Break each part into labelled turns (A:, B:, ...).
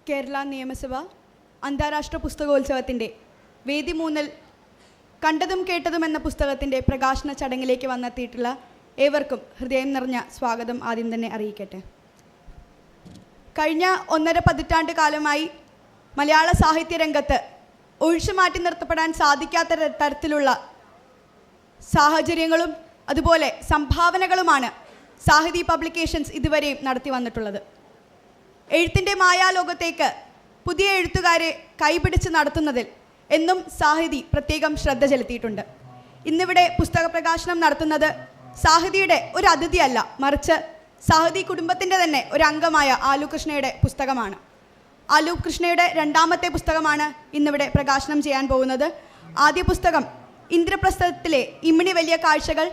A: കേരള നിയമസഭ അന്താരാഷ്ട്ര പുസ്തകോത്സവത്തിൻ്റെ വേദി 3 കണ്ടതും കേട്ടതും എന്ന പുസ്തകത്തിൻ്റെ പ്രകാശന ചടങ്ങിലേക്ക് വന്നെത്തിയിട്ടുള്ള ഏവർക്കും ഹൃദയം നിറഞ്ഞ സ്വാഗതം ആദ്യം തന്നെ അറിയിക്കട്ടെ. കഴിഞ്ഞ 1.5 പതിറ്റാണ്ട് കാലമായി മലയാള സാഹിത്യ രംഗത്ത് ഒഴിച്ചുമാറ്റി നിർത്തപ്പെടാൻ സാധിക്കാത്ത തരത്തിലുള്ള സാഹചര്യങ്ങളും അതുപോലെ സംഭാവനകളുമാണ് സാഹിതി പബ്ലിക്കേഷൻസ് ഇതുവരെയും നടത്തി വന്നിട്ടുള്ളത്. എഴുത്തിൻ്റെ മായാലോകത്തേക്ക് പുതിയ എഴുത്തുകാരെ കൈപിടിച്ച് നടത്തുന്നതിൽ എന്നും സാഹിതി പ്രത്യേകം ശ്രദ്ധ ചെലുത്തിയിട്ടുണ്ട്. ഇന്നിവിടെ പുസ്തക പ്രകാശനം നടത്തുന്നത് സാഹിതിയുടെ ഒരു അതിഥിയല്ല, മറിച്ച് സാഹിതി കുടുംബത്തിൻ്റെ തന്നെ ഒരു അംഗമായ ആലു കൃഷ്ണയുടെ പുസ്തകമാണ്. ആലു കൃഷ്ണയുടെ 2ാമത്തെ പുസ്തകമാണ് ഇന്നിവിടെ പ്രകാശനം ചെയ്യാൻ പോകുന്നത്. ആദ്യ പുസ്തകം ഇന്ദ്രപ്രസ്ഥത്തിലെ ഇമ്മിണി വലിയ കാഴ്ചകൾ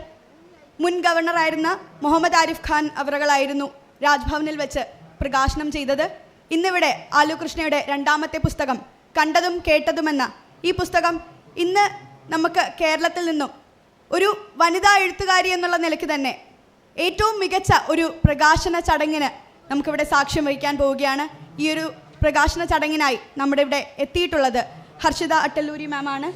A: മുൻ ഗവർണറായിരുന്ന മുഹമ്മദ് ആരിഫ് ഖാൻ അവറുകളായിരുന്നു രാജ്ഭവനിൽ വെച്ച് പ്രകാശനം ചെയ്തത്. ഇന്നിവിടെ ആലു കൃഷ്ണയുടെ 2ാമത്തെ പുസ്തകം കണ്ടതും കേട്ടതുമെന്ന ഈ പുസ്തകം ഇന്ന് നമുക്ക് കേരളത്തിൽ നിന്നും ഒരു വനിതാ എഴുത്തുകാരി എന്നുള്ള നിലയ്ക്ക് തന്നെ ഏറ്റവും മികച്ച ഒരു പ്രകാശന ചടങ്ങിന് നമുക്കിവിടെ സാക്ഷ്യം വഹിക്കാൻ പോവുകയാണ്. ഈ ഒരു പ്രകാശന ചടങ്ങിനായി നമ്മുടെ ഇവിടെ എത്തിയിട്ടുള്ളത് ഹർഷിത അട്ടല്ലൂരി മാമാണ്.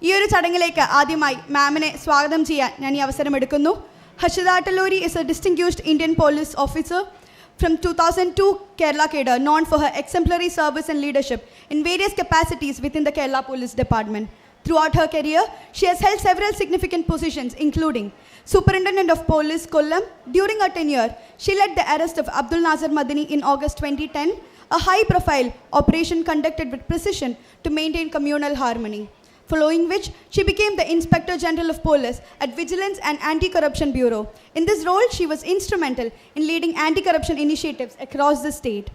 A: ഈ ഒരു ചടങ്ങിലേക്ക് ആദ്യമായി മാമിനെ സ്വാഗതം ചെയ്യാൻ ഞാൻ ഈ അവസരം എടുക്കുന്നു. Harshita Attaluri is a distinguished Indian police officer from 2002 Kerala cadre, known for her exemplary service and leadership in various capacities within the Kerala Police Department. Throughout her career, she has held several significant positions, including Superintendent of Police, Kollam. During her tenure, she led the arrest of Abdul Nazar Madani in August 2010, a high-profile operation conducted with precision to maintain communal harmony. Following which, she became the Inspector General of Police at Vigilance and Anti-Corruption Bureau. In this role, she was instrumental in leading anti-corruption initiatives across the state.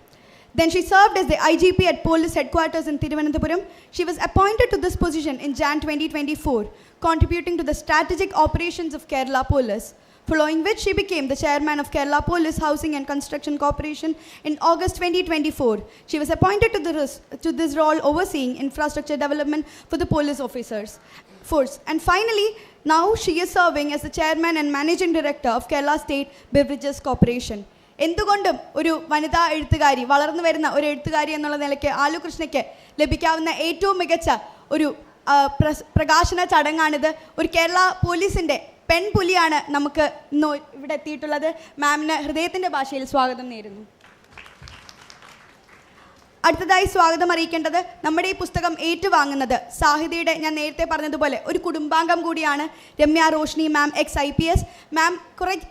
A: Then she served as the IGP at Police Headquarters in Thiruvananthapuram. She was appointed to this position in Jan 2024, contributing to the strategic operations of Kerala Police. Following which, she became the chairman of Kerala Police Housing and Construction Corporation in August 2024. She was appointed to this role overseeing infrastructure development for the police officers force. And finally, now she is serving as the chairman and managing director of Kerala State Beverages Corporation. എന്തുകൊണ്ടും ഒരു വനിതാ എഴുത്തുകാരി, വളർന്നു വരുന്ന ഒരു എഴുത്തുകാരി എന്നുള്ള നിലയ്ക്ക് ആലു കൃഷ്ണയ്ക്ക് ലഭിക്കാവുന്ന ഏറ്റവും മികച്ച ഒരു പ്രകാശന ചടങ്ങാണിത്. ഒരു കേരള പോലീസിൻ്റെ പെൺപുലിയാണ് നമുക്ക് ഇന്ന് ഇവിടെ എത്തിയിട്ടുള്ളത്. മാമിന് ഹൃദയത്തിൻ്റെ ഭാഷയിൽ സ്വാഗതം നേരുന്നു. അടുത്തതായി സ്വാഗതം അറിയിക്കേണ്ടത് നമ്മുടെ ഈ പുസ്തകം ഏറ്റുവാങ്ങുന്നത് സാഹിതിയുടെ, ഞാൻ നേരത്തെ പറഞ്ഞതുപോലെ ഒരു കുടുംബാംഗം കൂടിയാണ്, രമ്യ റോഷ്നി മാം, ex-IPS മാം.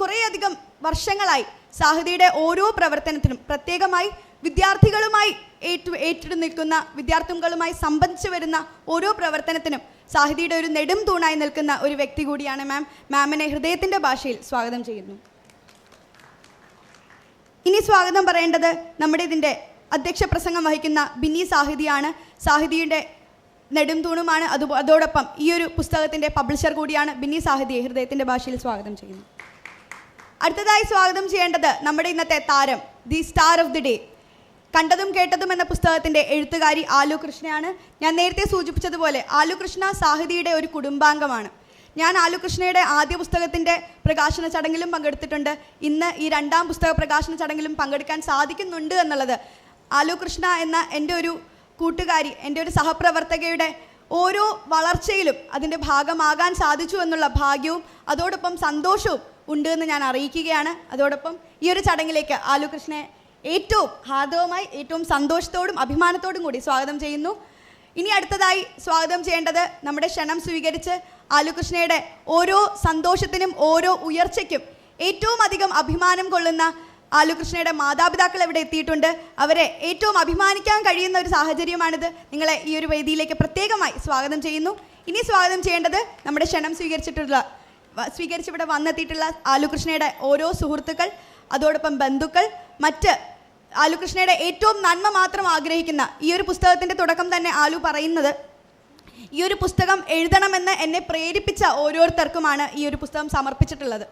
A: കുറേയധികം വർഷങ്ങളായി സാഹിതിയുടെ ഓരോ പ്രവർത്തനത്തിനും, പ്രത്യേകമായി വിദ്യാർത്ഥികളുമായി ഏറ്റെടുത്ത് നിൽക്കുന്ന, വിദ്യാർത്ഥികളുമായി സംബന്ധിച്ച് വരുന്ന ഓരോ പ്രവർത്തനത്തിനും സാഹിതിയുടെ ഒരു നെടും തൂണായി നിൽക്കുന്ന ഒരു വ്യക്തി കൂടിയാണ് മാം. മാമിനെ ഹൃദയത്തിൻ്റെ ഭാഷയിൽ സ്വാഗതം ചെയ്യുന്നു. ഇനി സ്വാഗതം പറയേണ്ടത് നമ്മുടെ ഇതിൻ്റെ അധ്യക്ഷ പ്രസംഗം വഹിക്കുന്ന ബിന്നി സാഹിതിയാണ്. സാഹിതിയുടെ നെടും തൂണുമാണ്, അതോടൊപ്പം ഈ ഒരു പുസ്തകത്തിൻ്റെ പബ്ലിഷർ കൂടിയാണ്. ബിന്നി സാഹിതിയെ ഹൃദയത്തിൻ്റെ ഭാഷയിൽ സ്വാഗതം ചെയ്യുന്നു. അടുത്തതായി സ്വാഗതം ചെയ്യേണ്ടത് നമ്മുടെ ഇന്നത്തെ താരം, the star of the day, കണ്ടതും കേട്ടതും എന്ന പുസ്തകത്തിൻ്റെ എഴുത്തുകാരി ആലു കൃഷ്ണയാണ്. ഞാൻ നേരത്തെ സൂചിപ്പിച്ചതുപോലെ ആലു കൃഷ്ണ സാഹിതിയുടെ ഒരു കുടുംബാംഗമാണ്. ഞാൻ ആലു കൃഷ്ണയുടെ ആദ്യ പുസ്തകത്തിൻ്റെ പ്രകാശന ചടങ്ങിലും പങ്കെടുത്തിട്ടുണ്ട്. ഇന്ന് ഈ 2ാം പുസ്തക പ്രകാശന ചടങ്ങിലും പങ്കെടുക്കാൻ സാധിക്കുന്നുണ്ട് എന്നുള്ളത് ആലു കൃഷ്ണ എന്ന എൻ്റെ ഒരു കൂട്ടുകാരി, എൻ്റെ ഒരു സഹപ്രവർത്തകയുടെ ഓരോ വളർച്ചയിലും അതിൻ്റെ ഭാഗമാകാൻ സാധിച്ചു എന്നുള്ള ഭാഗ്യവും അതോടൊപ്പം സന്തോഷവും ഉണ്ട് എന്ന് ഞാൻ അറിയിക്കുകയാണ്. അതോടൊപ്പം ഈ ഒരു ചടങ്ങിലേക്ക് ആലു കൃഷ്ണയെ ഏറ്റവും ഹാർദവമായി, ഏറ്റവും സന്തോഷത്തോടും അഭിമാനത്തോടും കൂടി സ്വാഗതം ചെയ്യുന്നു. ഇനി അടുത്തതായി സ്വാഗതം ചെയ്യേണ്ടത് നമ്മുടെ ക്ഷണം സ്വീകരിച്ച് ആലു കൃഷ്ണയുടെ ഓരോ സന്തോഷത്തിനും ഓരോ ഉയർച്ചയ്ക്കും ഏറ്റവും അധികം അഭിമാനം കൊള്ളുന്ന ആലു കൃഷ്ണയുടെ മാതാപിതാക്കൾ ഇവിടെ എത്തിയിട്ടുണ്ട്. അവരെ ഏറ്റവും അഭിമാനിക്കാൻ കഴിയുന്ന ഒരു സാഹചര്യമാണിത്. നിങ്ങളെ ഈ ഒരു വേദിയിലേക്ക് പ്രത്യേകമായി സ്വാഗതം ചെയ്യുന്നു. ഇനി സ്വാഗതം ചെയ്യേണ്ടത് നമ്മുടെ ക്ഷണം സ്വീകരിച്ചിവിടെ വന്നെത്തിയിട്ടുള്ള ആലു കൃഷ്ണയുടെ ഓരോ സുഹൃത്തുക്കൾ, അതോടൊപ്പം ബന്ധുക്കൾ, മറ്റ് ആലു കൃഷ്ണയുടെ ഏറ്റവും നന്മ മാത്രം ആഗ്രഹിക്കുന്ന, ഈ ഒരു പുസ്തകത്തിൻ്റെ തുടക്കം തന്നെ ആലു പറയുന്നത് ഈ ഒരു പുസ്തകം എഴുതണമെന്ന് എന്നെ പ്രേരിപ്പിച്ച ഓരോരുത്തർക്കുമാണ് ഈ ഒരു പുസ്തകം സമർപ്പിച്ചിട്ടുള്ളത്.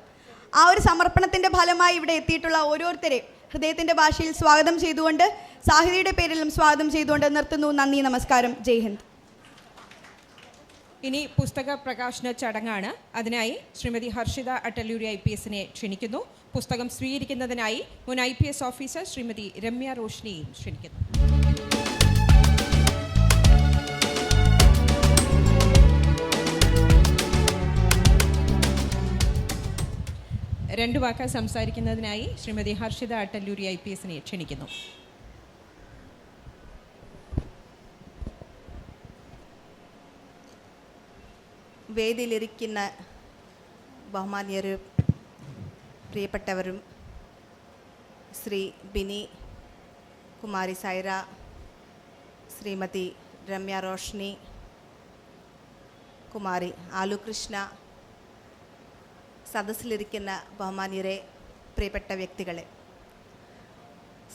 A: ആ ഒരു സമർപ്പണത്തിൻ്റെ ഫലമായി ഇവിടെ എത്തിയിട്ടുള്ള ഓരോരുത്തരെയും ഹൃദയത്തിൻ്റെ ഭാഷയിൽ സ്വാഗതം ചെയ്തുകൊണ്ട്, സാഹിതിയുടെ പേരിലും സ്വാഗതം ചെയ്തുകൊണ്ട് നിർത്തുന്നു. നന്ദി, നമസ്കാരം, ജയ് ഹിന്ദ്.
B: ഇനി പുസ്തക പ്രകാശന ചടങ്ങാണ്. അതിനായി ശ്രീമതി ഹർഷിത അട്ടല്ലൂരി IPSനെ ക്ഷണിക്കുന്നു. പുസ്തകം സ്വീകരിക്കുന്നതിനായി മുൻ IPS ഓഫീസർ ശ്രീമതി രമ്യ റോഷ്നിയെയും ക്ഷണിക്കുന്നു. രണ്ടു വാക്ക് സംസാരിക്കുന്നതിനായി ശ്രീമതി ഹർഷിത അട്ടല്ലൂരി IPSനെ ക്ഷണിക്കുന്നു.
C: വേദിയിലിരിക്കുന്ന ബഹുമാന്യരും പ്രിയപ്പെട്ടവരും ശ്രീ ബിനി, കുമാരി സൈറ, ശ്രീമതി രമ്യ റോഷ്നി, കുമാരി ആലു കൃഷ്ണ, സദസ്സിലിരിക്കുന്ന ബഹുമാന്യരെ, പ്രിയപ്പെട്ട വ്യക്തികളെ,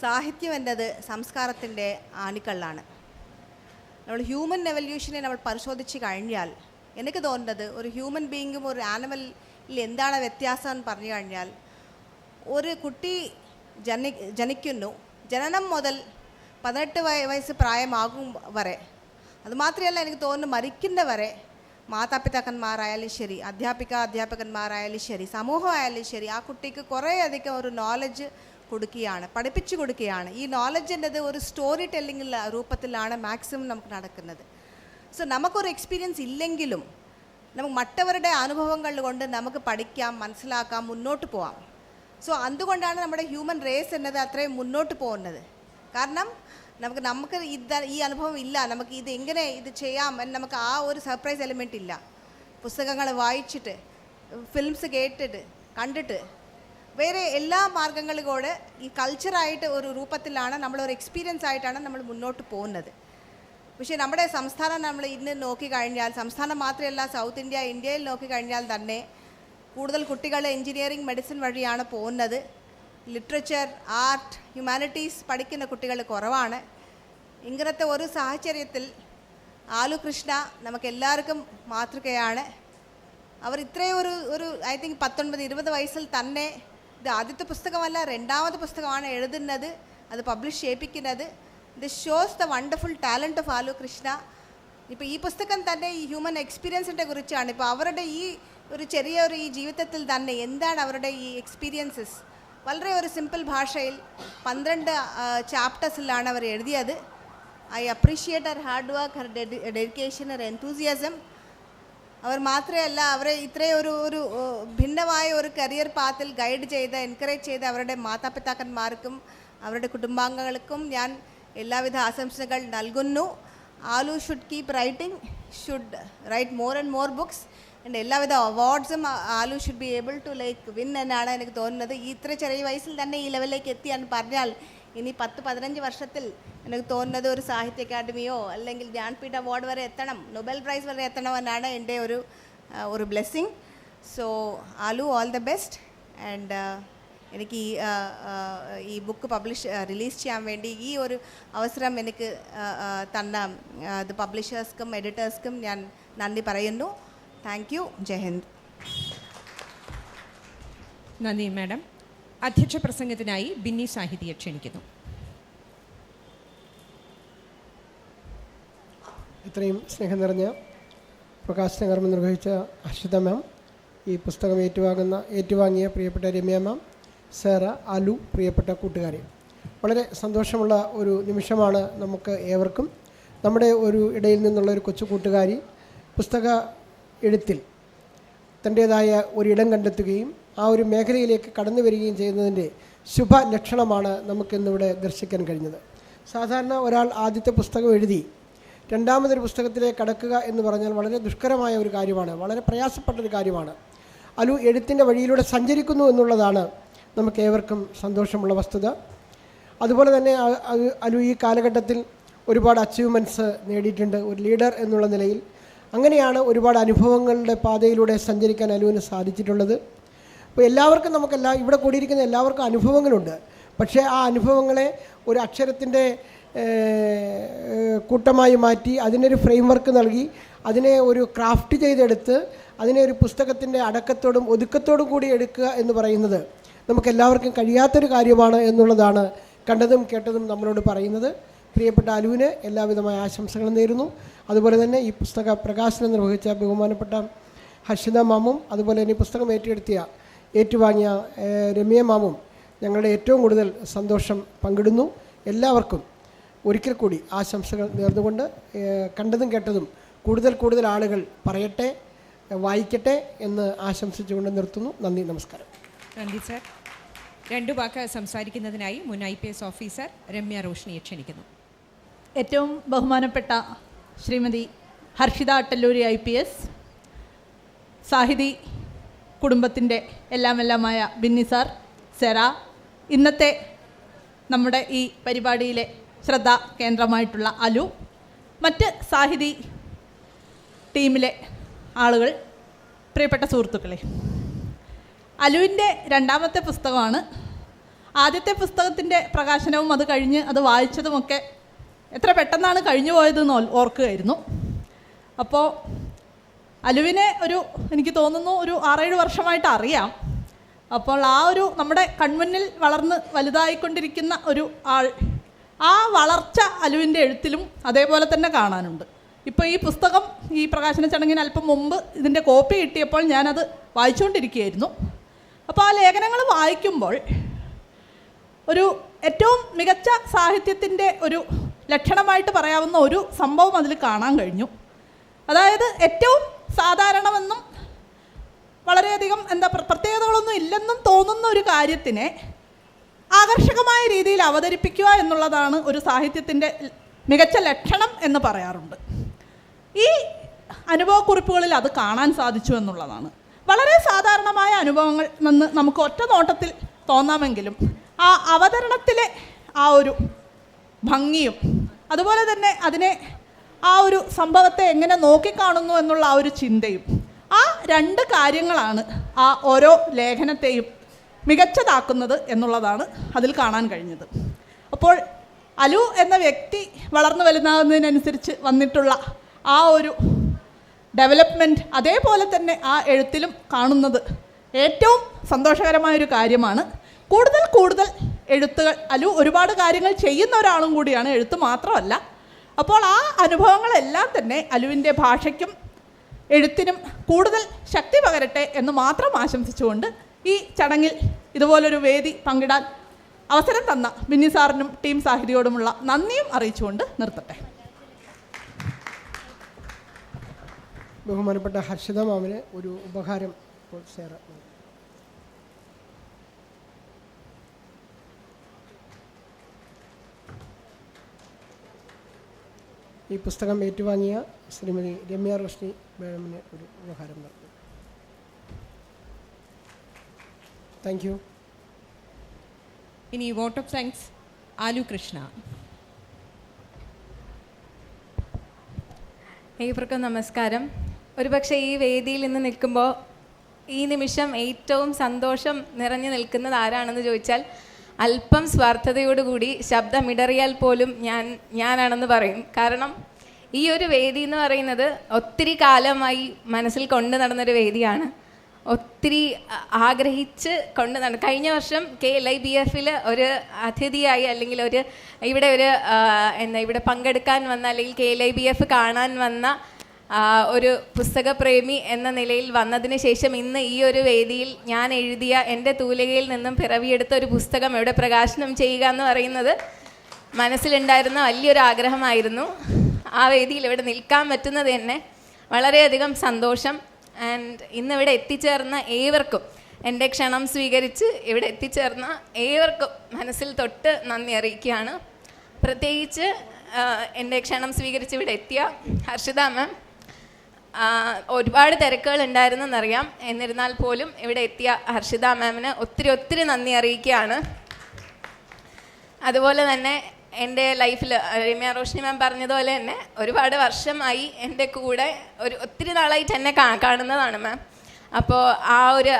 C: സാഹിത്യം എന്നത് സംസ്കാരത്തിൻ്റെ ആണിക്കള്ളാണ്. നമ്മൾ ഹ്യൂമൻ എവല്യൂഷനെ നമ്മൾ പരിശോധിച്ച് കഴിഞ്ഞാൽ എനിക്ക് തോന്നുന്നത് ഒരു ഹ്യൂമൻ ബീയിങ്ങും ഒരു ആനിമലിൽ എന്താണ് വ്യത്യാസം എന്ന് പറഞ്ഞു കഴിഞ്ഞാൽ, ഒരു കുട്ടി ജനിക്കുന്നു, ജനനം മുതൽ 18 വയസ്സ് പ്രായമാകും വരെ, അതുമാത്രമല്ല എനിക്ക് തോന്നുന്നു മരിക്കുന്ന വരെ മാതാപിതാക്കന്മാരായാലും ശരി, അധ്യാപകന്മാരായാലും ശരി, സമൂഹമായാലും ശരി, ആ കുട്ടിക്ക് കുറേയധികം ഒരു നോളജ് കൊടുക്കുകയാണ്, പഠിപ്പിച്ചു കൊടുക്കുകയാണ്. ഈ നോളജിൻ്റെത് ഒരു സ്റ്റോറി ടെല്ലിംഗ് രൂപത്തിലാണ് മാക്സിമം നമുക്ക് നടക്കുന്നത്. സോ നമുക്കൊരു എക്സ്പീരിയൻസ് ഇല്ലെങ്കിലും നമുക്ക് മറ്റവരുടെ അനുഭവങ്ങൾ കൊണ്ട് നമുക്ക് പഠിക്കാം, മനസ്സിലാക്കാം, മുന്നോട്ട് പോകാം. സോ അതുകൊണ്ടാണ് നമ്മുടെ ഹ്യൂമൻ റേസ് എന്നത് അത്രയും മുന്നോട്ട് പോകുന്നത്. കാരണം നമുക്ക് ഈ അനുഭവം ഇല്ല, നമുക്ക് ഇത് എങ്ങനെ ഇത് ചെയ്യാം എന്ന് നമുക്ക് ആ ഒരു സർപ്രൈസ് എലിമെൻ്റ് ഇല്ല. പുസ്തകങ്ങൾ വായിച്ചിട്ട്, ഫിലിംസ് കേട്ടിട്ട്, കണ്ടിട്ട്, വേറെ എല്ലാ മാർഗങ്ങളിലൂടെ ഈ കൾച്ചറായിട്ട് ഒരു രൂപത്തിലാണ് നമ്മളൊരു എക്സ്പീരിയൻസ് ആയിട്ടാണ് നമ്മൾ മുന്നോട്ട് പോകുന്നത്. പക്ഷേ നമ്മുടെ സംസ്ഥാനം നമ്മൾ ഇന്ന് നോക്കിക്കഴിഞ്ഞാൽ, സംസ്ഥാനം മാത്രമല്ല സൗത്ത് ഇന്ത്യയിൽ നോക്കിക്കഴിഞ്ഞാൽ തന്നെ കൂടുതൽ കുട്ടികൾ എൻജിനീയറിംഗ്, മെഡിസിൻ വഴിയാണ് പോകുന്നത്. ലിറ്ററേച്ചർ, ആർട്ട്, ഹ്യൂമാനിറ്റീസ് പഠിക്കുന്ന കുട്ടികൾ കുറവാണ്. ഇങ്ങനത്തെ ഒരു സാഹചര്യത്തിൽ ആലു കൃഷ്ണ നമുക്കെല്ലാവർക്കും മാതൃകയാണ്. അവർ ഇത്രയും ഒരു ഐ തിങ്ക് 19-20 വയസ്സിൽ തന്നെ, ഇത് ആദ്യത്തെ പുസ്തകമല്ല, 2ാമത്തെ പുസ്തകമാണ് എഴുതുന്നത്, അത് പബ്ലിഷ് ചെയ്യിപ്പിക്കുന്നത്. This shows the wonderful talent of Aalu Krishna. ഇപ്പോൾ ഈ പുസ്തകം തന്നെ ഈ ഹ്യൂമൻ എക്സ്പീരിയൻസിനെ കുറിച്ചാണ്. ഇപ്പോൾ അവരുടെ ഈ ചെറിയൊരു ഈ ജീവിതത്തിൽ തന്നെ എന്താണ് അവരുടെ ഈ എക്സ്പീരിയൻസസ് വളരെ ഒരു സിമ്പിൾ ഭാഷയിൽ 12 ചാപ്റ്റേഴ്സിലാണ് അവർ എഴുതിയത്. I appreciate her hard work, her dedication, her enthusiasm. അവർ മാത്രമല്ല, അവരെ ഇത്രയും ഒരു ഭിന്നമായ ഒരു കരിയർ പാത്തിൽ ഗൈഡ് ചെയ്ത്, എൻകറേജ് ചെയ്ത് അവരുടെ മാതാപിതാക്കന്മാർക്കും അവരുടെ കുടുംബാംഗങ്ങൾക്കും ഞാൻ എല്ലാവിധ ആശംസകൾ നൽകുന്നു. Aalu should keep writing, should write more and more books. And എല്ലാവിധ അവാർഡ്സും Aalu should be able to win എന്നാണ് എനിക്ക് തോന്നുന്നത്. ഇത്ര ചെറിയ വയസ്സിൽ തന്നെ ഈ ലെവലിലേക്ക് എത്തിയെന്ന് പറഞ്ഞാൽ ഇനി 10-15 വർഷത്തിൽ എനിക്ക് തോന്നുന്നത് ഒരു സാഹിത്യ അക്കാദമിയോ അല്ലെങ്കിൽ ജ്ഞാൻപീഠ അവാർഡ് വരെ എത്തണം, നൊബേൽ പ്രൈസ് വരെ എത്തണമെന്നാണ് എൻ്റെ ഒരു blessing. So aloo, all the best. And എനിക്ക് ഈ ബുക്ക് റിലീസ് ചെയ്യാൻ വേണ്ടി ഈ ഒരു അവസരം എനിക്ക് തന്ന പബ്ലിഷേഴ്സ്ക്കും എഡിറ്റേഴ്സ്ക്കും ഞാൻ നന്ദി പറയുന്നു. Thank you. ജയ് ഹിന്ദ്.
B: നന്ദി മാഡം. അധ്യക്ഷ പ്രസംഗത്തിനായി ബിന്നി സാഹിതിയെ ക്ഷണിക്കുന്നു.
D: ഇത്രയും സ്നേഹം നിറഞ്ഞ പ്രകാശന കർമ്മം നിർവഹിച്ച ഹർഷിത മാം, ഈ പുസ്തകം ഏറ്റുവാങ്ങിയ പ്രിയപ്പെട്ട രമ്യ മാം, സാറ, ആലു, പ്രിയപ്പെട്ട കൂട്ടുകാരെ, വളരെ സന്തോഷമുള്ള ഒരു നിമിഷമാണ് നമുക്ക് ഏവർക്കും. നമ്മുടെ ഇടയിൽ നിന്നുള്ള ഒരു കൊച്ചു കൂട്ടുകാരി പുസ്തക എഴുത്തിൽ തൻ്റേതായ ഒരിടം കണ്ടെത്തുകയും ആ ഒരു മേഖലയിലേക്ക് കടന്നു വരികയും ചെയ്യുന്നതിൻ്റെ ശുഭ ലക്ഷണമാണ് നമുക്കിന്നിവിടെ ദർശിക്കാൻ കഴിഞ്ഞത്. സാധാരണ ഒരാൾ ആദ്യത്തെ പുസ്തകം എഴുതി രണ്ടാമതൊരു പുസ്തകത്തിലേക്ക് കടക്കുക എന്ന് പറഞ്ഞാൽ വളരെ ദുഷ്കരമായ ഒരു കാര്യമാണ്, വളരെ പ്രയാസപ്പെട്ടൊരു കാര്യമാണ്. അലു എഴുത്തിൻ്റെ വഴിയിലൂടെ സഞ്ചരിക്കുന്നു എന്നുള്ളതാണ് നമുക്ക് ഏവർക്കും സന്തോഷമുള്ള വസ്തുത. അതുപോലെ തന്നെ അലു ഈ കാലഘട്ടത്തിൽ ഒരുപാട് അച്ചീവ്മെൻറ്റ്സ് നേടിയിട്ടുണ്ട് ഒരു ലീഡർ എന്നുള്ള നിലയിൽ. അങ്ങനെയാണ് ഒരുപാട് അനുഭവങ്ങളുടെ പാതയിലൂടെ സഞ്ചരിക്കാൻ അലുവിന് സാധിച്ചിട്ടുള്ളത്. അപ്പോൾ എല്ലാവർക്കും ഇവിടെ കൂടിയിരിക്കുന്ന എല്ലാവർക്കും അനുഭവങ്ങളുണ്ട്. പക്ഷേ ആ അനുഭവങ്ങളെ ഒരു അക്ഷരത്തിൻ്റെ കൂട്ടമായി മാറ്റി അതിനൊരു ഫ്രെയിം വർക്ക് നൽകി അതിനെ ഒരു ക്രാഫ്റ്റ് ചെയ്തെടുത്ത് അതിനെ ഒരു പുസ്തകത്തിൻ്റെ അടക്കത്തോടും ഒതുക്കത്തോടും കൂടി എടുക്കുക എന്ന് പറയുന്നത് നമുക്കെല്ലാവർക്കും കഴിയാത്തൊരു കാര്യമാണ് എന്നുള്ളതാണ് കണ്ടതും കേട്ടതും നമ്മളോട് പറയുന്നത്. പ്രിയപ്പെട്ട അലുവിന് എല്ലാവിധമായ ആശംസകളും നേരുന്നു. അതുപോലെ തന്നെ ഈ പുസ്തക പ്രകാശനം നിർവഹിച്ച ബഹുമാനപ്പെട്ട ഹർഷിത മാമും അതുപോലെ തന്നെ ഈ പുസ്തകം ഏറ്റെടുത്തിയ ഏറ്റുവാങ്ങിയ രമ്യ മാമും ഞങ്ങളുടെ ഏറ്റവും കൂടുതൽ സന്തോഷം പങ്കിടുന്നു. എല്ലാവർക്കും ഒരിക്കൽ കൂടി ആശംസകൾ നേർന്നുകൊണ്ട് കണ്ടതും കേട്ടതും കൂടുതൽ ആളുകൾ പറയട്ടെ, വായിക്കട്ടെ എന്ന് ആശംസിച്ചുകൊണ്ട് നിർത്തുന്നു. നന്ദി, നമസ്കാരം.
B: നന്ദി സർ. 2 വാക്ക് സംസാരിക്കുന്നതിനായി മുൻ IPS ഓഫീസർ രമ്യ റോഷ്നിയെ ക്ഷണിക്കുന്നു.
E: ഏറ്റവും ബഹുമാനപ്പെട്ട ശ്രീമതി ഹർഷിത അട്ടല്ലൂരി IPS, സാഹിതി കുടുംബത്തിൻ്റെ എല്ലാമായ ബിന്നി സാർ, സെറ, ഇന്നത്തെ നമ്മുടെ ഈ പരിപാടിയിലെ ശ്രദ്ധാ കേന്ദ്രമായിട്ടുള്ള അലു, മറ്റ് സാഹിതി ടീമിലെ ആളുകൾ, പ്രിയപ്പെട്ട സുഹൃത്തുക്കളെ, അലുവിൻ്റെ 2ാമത്തെ പുസ്തകമാണ്. ആദ്യത്തെ പുസ്തകത്തിൻ്റെ പ്രകാശനവും അത് കഴിഞ്ഞ് അത് വായിച്ചതുമൊക്കെ എത്ര പെട്ടെന്നാണ് കഴിഞ്ഞു പോയതെന്ന് ഓർക്കുകയായിരുന്നു. അപ്പോൾ അലുവിനെ എനിക്ക് തോന്നുന്നു ഒരു 6-7 വർഷമായിട്ട് അറിയാം. അപ്പോൾ നമ്മുടെ കൺമുന്നിൽ വളർന്ന് വലുതായിക്കൊണ്ടിരിക്കുന്ന ഒരു ആൾ, ആ വളർച്ച അലുവിൻ്റെ എഴുത്തിലും അതേപോലെ തന്നെ കാണാനുണ്ട്. ഇപ്പോൾ ഈ പുസ്തകം ഈ പ്രകാശന ചടങ്ങിന് അല്പം മുമ്പ് ഇതിൻ്റെ കോപ്പി കിട്ടിയപ്പോൾ ഞാനത് വായിച്ചുകൊണ്ടിരിക്കുകയായിരുന്നു. അപ്പോൾ ആ ലേഖനങ്ങൾ വായിക്കുമ്പോൾ ഒരു ഏറ്റവും മികച്ച സാഹിത്യത്തിൻ്റെ ഒരു ലക്ഷണമായിട്ട് പറയാവുന്ന ഒരു സംഭവം അതിൽ കാണാൻ കഴിഞ്ഞു. അതായത് ഏറ്റവും സാധാരണമെന്നും വളരെയധികം പ്രത്യേകതകളൊന്നും ഇല്ലെന്നും തോന്നുന്ന ഒരു കാര്യത്തിനെ ആകർഷകമായ രീതിയിൽ അവതരിപ്പിക്കുക എന്നുള്ളതാണ് ഒരു സാഹിത്യത്തിൻ്റെ മികച്ച ലക്ഷണം എന്ന് പറയാറുണ്ട്. ഈ അനുഭവക്കുറിപ്പുകളിൽ അത് കാണാൻ സാധിച്ചു എന്നുള്ളതാണ്. വളരെ സാധാരണമായ അനുഭവങ്ങൾ നിന്ന് നമുക്ക് ഒറ്റ നോട്ടത്തിൽ തോന്നാമെങ്കിലും ആ അവതരണത്തിലെ ആ ഒരു ഭംഗിയും അതുപോലെ തന്നെ അതിനെ ആ ഒരു സംഭവത്തെ എങ്ങനെ നോക്കിക്കാണുന്നു എന്നുള്ള ആ ഒരു ചിന്തയും, ആ 2 കാര്യങ്ങളാണ് ആ ഓരോ ലേഖനത്തെയും മികച്ചതാക്കുന്നത് എന്നുള്ളതാണ് അതിൽ കാണാൻ കഴിഞ്ഞത്. അപ്പോൾ അലു എന്ന വ്യക്തി വളർന്നു വലുതാകുന്നതിനനുസരിച്ച് വന്നിട്ടുള്ള ആ ഒരു ഡെവലപ്മെൻറ്റ് അതേപോലെ തന്നെ ആ എഴുത്തിലും കാണുന്നത് ഏറ്റവും സന്തോഷകരമായൊരു കാര്യമാണ്. കൂടുതൽ എഴുത്തുകൾ, അലു ഒരുപാട് കാര്യങ്ങൾ ചെയ്യുന്ന ഒരാളും കൂടിയാണ്, എഴുത്ത് മാത്രമല്ല. അപ്പോൾ ആ അനുഭവങ്ങളെല്ലാം തന്നെ അലുവിൻ്റെ ഭാഷയ്ക്കും എഴുത്തിനും കൂടുതൽ ശക്തി പകരട്ടെ എന്ന് മാത്രം ആശംസിച്ചുകൊണ്ട് ഈ ചടങ്ങിൽ ഇതുപോലൊരു വേദി പങ്കിടാൻ അവസരം തന്ന ബിന്നി സാറിനും ടീം സാഹിതിയോടുമുള്ള നന്ദിയും അറിയിച്ചുകൊണ്ട് നിർത്തട്ടെ.
D: ബഹുമാനപ്പെട്ട ഹർഷിത മാമിന് ഒരു ഉപഹാരം ഇപ്പോൾ സേറ. ഈ പുസ്തകം ഏറ്റുവാങ്ങിയ ശ്രീമതി രമ്യ റോഷ്നി മാമിന് ഒരു ഉപഹാരം നൽകുന്നു. Thank you.
B: ഇനി vote of thanks Aalu Krishna.
F: ഏവർക്കും നമസ്കാരം. ഒരുപക്ഷെ ഈ വേദിയിൽ നിന്ന് നിൽക്കുമ്പോൾ ഈ നിമിഷം ഏറ്റവും സന്തോഷം നിറഞ്ഞു നിൽക്കുന്നത് ആരാണെന്ന് ചോദിച്ചാൽ അല്പം സ്വാർത്ഥതയോടുകൂടി ശബ്ദമിടറിയാൽ പോലും ഞാനാണെന്ന് പറയും. കാരണം ഈ ഒരു വേദി എന്ന് പറയുന്നത് ഒത്തിരി കാലമായി മനസ്സിൽ കൊണ്ടു നടന്നൊരു വേദിയാണ്. ഒത്തിരി ആഗ്രഹിച്ച് കഴിഞ്ഞ വർഷം KLIBF ഒരു അതിഥിയായി അല്ലെങ്കിൽ ഇവിടെ പങ്കെടുക്കാൻ വന്ന അല്ലെങ്കിൽ KLIBF കാണാൻ വന്ന ഒരു പുസ്തകപ്രേമി എന്ന നിലയിൽ വന്നതിന് ശേഷം ഇന്ന് ഈ ഒരു വേദിയിൽ ഞാൻ എഴുതിയ എൻ്റെ തൂലികയിൽ നിന്നും പിറവിയെടുത്ത ഒരു പുസ്തകം ഇവിടെ പ്രകാശനം ചെയ്യുക എന്ന് പറയുന്നത് മനസ്സിലുണ്ടായിരുന്ന വലിയൊരു ആഗ്രഹമായിരുന്നു. ആ വേദിയിൽ ഇവിടെ നിൽക്കാൻ പറ്റുന്നത് തന്നെ വളരെയധികം സന്തോഷം. ആൻഡ് ഇന്നിവിടെ എത്തിച്ചേർന്ന ഏവർക്കും, എൻ്റെ ക്ഷണം സ്വീകരിച്ച് ഇവിടെ എത്തിച്ചേർന്ന ഏവർക്കും മനസ്സിൽ തൊട്ട് നന്ദി അറിയിക്കുകയാണ്. പ്രത്യേകിച്ച് എൻ്റെ ക്ഷണം സ്വീകരിച്ച് ഇവിടെ എത്തിയ ഹർഷിത മാം, ഒരുപാട് തിരക്കുകൾ ഉണ്ടായിരുന്നെന്നറിയാം. എന്നിരുന്നാൽ പോലും ഇവിടെ എത്തിയ ഹർഷിത മാമിന് ഒത്തിരി നന്ദി അറിയിക്കുകയാണ്. അതുപോലെ തന്നെ എൻ്റെ ലൈഫിൽ രമ്യ റോഷ്നി മാം പറഞ്ഞതുപോലെ തന്നെ ഒരുപാട് വർഷമായി എൻ്റെ കൂടെ ഒത്തിരി നാളായിട്ട് എന്നെ കാണുന്നതാണ് മാം. അപ്പോൾ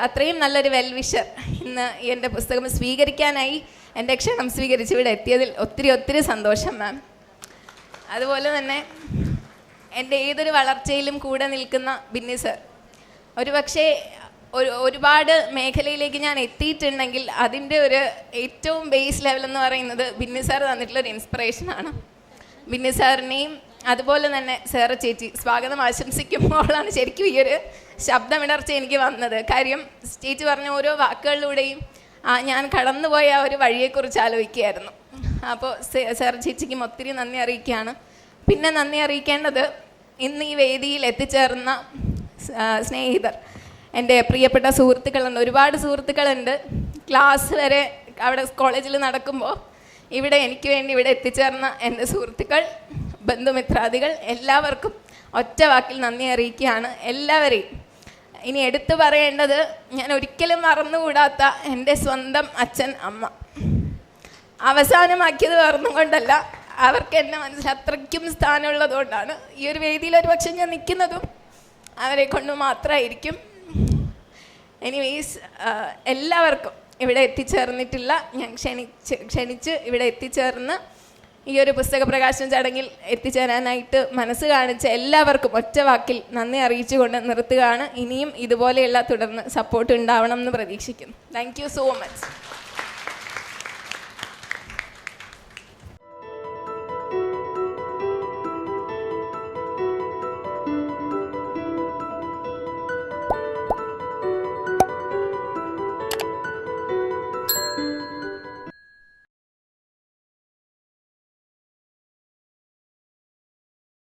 F: അത്രയും നല്ലൊരു വെൽവിഷർ ഇന്ന് എൻ്റെ പുസ്തകം സ്വീകരിക്കാനായി എൻ്റെ ക്ഷണം സ്വീകരിച്ച് ഇവിടെ എത്തിയതിൽ ഒത്തിരി സന്തോഷം മാം. അതുപോലെ തന്നെ എൻ്റെ ഏതൊരു വളർച്ചയിലും കൂടെ നിൽക്കുന്ന ബിന്നി സർ, ഒരുപക്ഷെ ഒരുപാട് മേഖലയിലേക്ക് ഞാൻ എത്തിയിട്ടുണ്ടെങ്കിൽ അതിൻ്റെ ഏറ്റവും ബേസ് ലെവൽ എന്ന് പറയുന്നത് ബിന്നി സാർ തന്നിട്ടുള്ളൊരു ഇൻസ്പിറേഷനാണ്. ബിന്നി സാറിനെയും അതുപോലെ തന്നെ സാറ് ചേച്ചി സ്വാഗതം ആശംസിക്കുമ്പോഴാണ് ശരിക്കും ഈ ഒരു ശബ്ദമിടർച്ച എനിക്ക് വന്നത്. കാര്യം ചേച്ചി പറഞ്ഞ ഓരോ വാക്കുകളിലൂടെയും ഞാൻ കടന്നുപോയ ആ ഒരു വഴിയെക്കുറിച്ച് ആലോചിക്കുകയായിരുന്നു. അപ്പോൾ സാർ ചേച്ചിക്കും ഒത്തിരി നന്ദി അറിയിക്കുകയാണ്. പിന്നെ നന്ദി അറിയിക്കേണ്ടത് ഇന്ന് ഈ വേദിയിൽ എത്തിച്ചേർന്ന സ്നേഹിതർ, എൻ്റെ പ്രിയപ്പെട്ട സുഹൃത്തുക്കളുണ്ട്, ഒരുപാട് സുഹൃത്തുക്കളുണ്ട്. ക്ലാസ് വരെ അവിടെ കോളേജിൽ നടക്കുമ്പോൾ ഇവിടെ എനിക്ക് വേണ്ടി ഇവിടെ എത്തിച്ചേർന്ന എൻ്റെ സുഹൃത്തുക്കൾ, ബന്ധുമിത്രാദികൾ, എല്ലാവർക്കും ഒറ്റ വാക്കിൽ നന്ദി അറിയിക്കുകയാണ്. എല്ലാവരെയും ഇനി എടുത്തു പറയേണ്ടത്, ഞാൻ ഒരിക്കലും മറന്നുകൂടാത്ത എൻ്റെ സ്വന്തം അച്ഛൻ അമ്മ. അവസാനമാക്കിയത് മറന്നുകൊണ്ടല്ല, അവർക്ക് എന്നെ മനസ്സിൽ അത്രയ്ക്കും സ്ഥാനമുള്ളതുകൊണ്ടാണ് ഈ ഒരു വേദിയിൽ ഒരു പക്ഷെ ഞാൻ നിൽക്കുന്നതും അവരെ കൊണ്ട് മാത്രമായിരിക്കും. എനിവേസ് എല്ലാവർക്കും ഇവിടെ എത്തിച്ചേർന്നിട്ടില്ല, ഞാൻ ക്ഷണിച്ച് ഇവിടെ എത്തിച്ചേർന്ന് ഈ ഒരു പുസ്തക പ്രകാശന ചടങ്ങിൽ എത്തിച്ചേരാനായിട്ട് മനസ്സ് കാണിച്ച എല്ലാവർക്കും ഒറ്റ വാക്കിൽ നന്ദി അറിയിച്ചുകൊണ്ട് നിർത്തുകയാണ്. ഇനിയും ഇതുപോലെയുള്ള തുടർന്ന് സപ്പോർട്ട് ഉണ്ടാവണം എന്ന് പ്രതീക്ഷിക്കുന്നു. Thank you so much.